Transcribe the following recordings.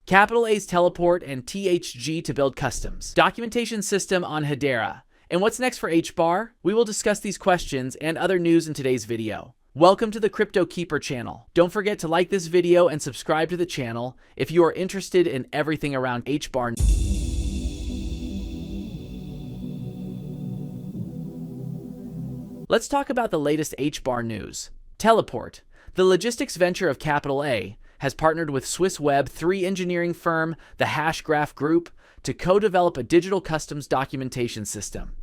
Capital A's Teleport and THG to build customs. Documentation system on Hedera. And what's next for HBAR? We will discuss these questions and other news in today's video. Welcome to the Crypto Keeper channel. Don't forget to like this video and subscribe to the channel if you are interested in everything around HBAR. Let's talk about the latest HBAR news. Teleport, the logistics venture of Capital A, has partnered with Swiss Web3 engineering firm, the Hashgraph Group, to co-develop a digital customs documentation system.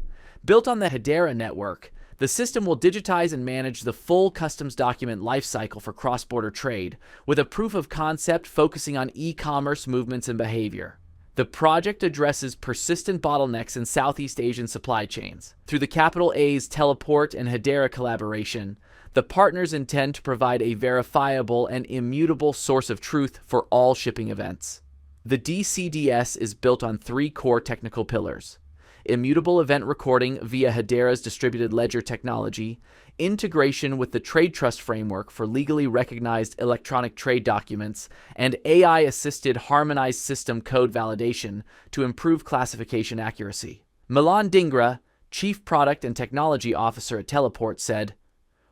Built on the Hedera network, the system will digitize and manage the full customs document lifecycle for cross-border trade, with a proof of concept focusing on e-commerce movements and behavior. The project addresses persistent bottlenecks in Southeast Asian supply chains. Through the Capital A's Teleport and Hedera collaboration, the partners intend to provide a verifiable and immutable source of truth for all shipping events. The DCDS is built on three core technical pillars: immutable event recording via Hedera's distributed ledger technology, integration with the Trade Trust framework for legally recognized electronic trade documents, and AI-assisted harmonized system code validation to improve classification accuracy. Milan Dingra, Chief Product and Technology Officer at Teleport, said,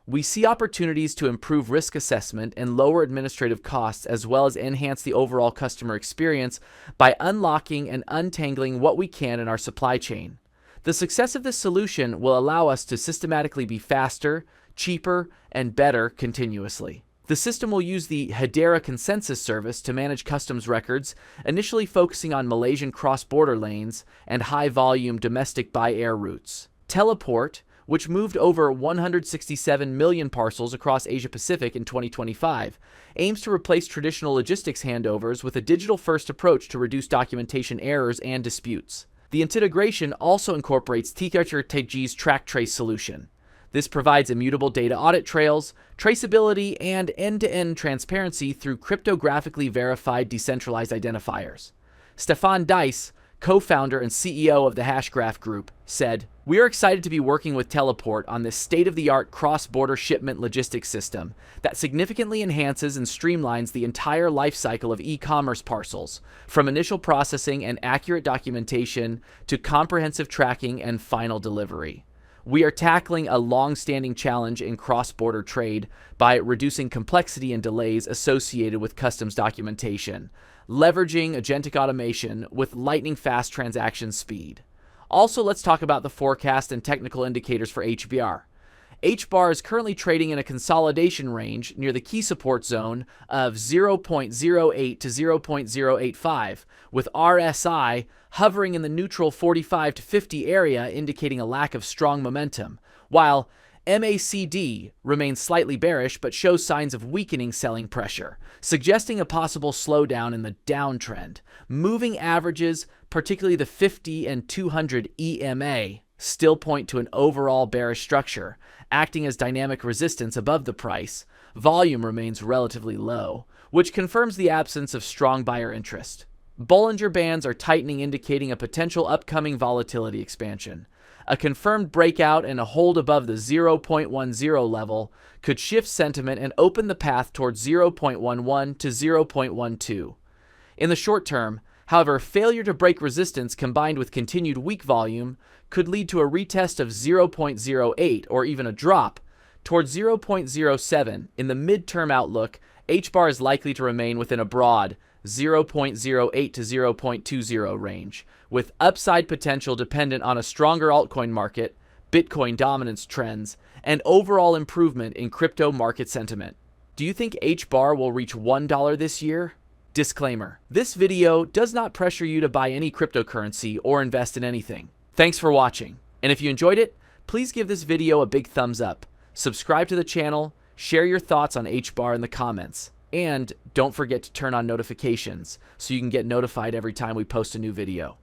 "We see opportunities to improve risk assessment and lower administrative costs, as well as enhance the overall customer experience by unlocking and untangling what we can in our supply chain. The success of this solution will allow us to systematically be faster, cheaper, and better continuously." The system will use the Hedera consensus service to manage customs records, initially focusing on Malaysian cross-border lanes and high-volume domestic by-air routes. Teleport, which moved over 167 million parcels across Asia-Pacific in 2025, aims to replace traditional logistics handovers with a digital-first approach to reduce documentation errors and disputes. The integration also incorporates THG's track trace solution. This provides immutable data audit trails, traceability, and end-to-end transparency through cryptographically verified decentralized identifiers. Stefan Dice, co-founder and CEO of the Hashgraph Group, said, "We are excited to be working with Teleport on this state-of-the-art cross-border shipment logistics system that significantly enhances and streamlines the entire lifecycle of e-commerce parcels, from initial processing and accurate documentation to comprehensive tracking and final delivery. We are tackling a long-standing challenge in cross-border trade by reducing complexity and delays associated with customs documentation, leveraging agentic automation with lightning-fast transaction speed." Also, let's talk about the forecast and technical indicators for HBAR. HBAR is currently trading in a consolidation range near the key support zone of 0.08 to 0.085, with RSI hovering in the neutral 45 to 50 area, indicating a lack of strong momentum, while MACD remains slightly bearish but shows signs of weakening selling pressure, suggesting a possible slowdown in the downtrend. Moving averages, particularly the 50 and 200 EMA, still point to an overall bearish structure, acting as dynamic resistance above the price. Volume remains relatively low, which confirms the absence of strong buyer interest. Bollinger Bands are tightening, indicating a potential upcoming volatility expansion. A confirmed breakout and a hold above the 0.10 level could shift sentiment and open the path towards 0.11 to 0.12. In the short term, however, failure to break resistance combined with continued weak volume could lead to a retest of 0.08 or even a drop towards 0.07. In the midterm outlook, HBAR is likely to remain within a broad 0.08 to 0.20 range, with upside potential dependent on a stronger altcoin market, Bitcoin dominance trends, and overall improvement in crypto market sentiment. Do you think HBAR will reach $1 this year? Disclaimer: this video does not pressure you to buy any cryptocurrency or invest in anything. Thanks for watching, and if you enjoyed it, please give this video a big thumbs up, subscribe to the channel, share your thoughts on HBAR in the comments, and don't forget to turn on notifications so you can get notified every time we post a new video.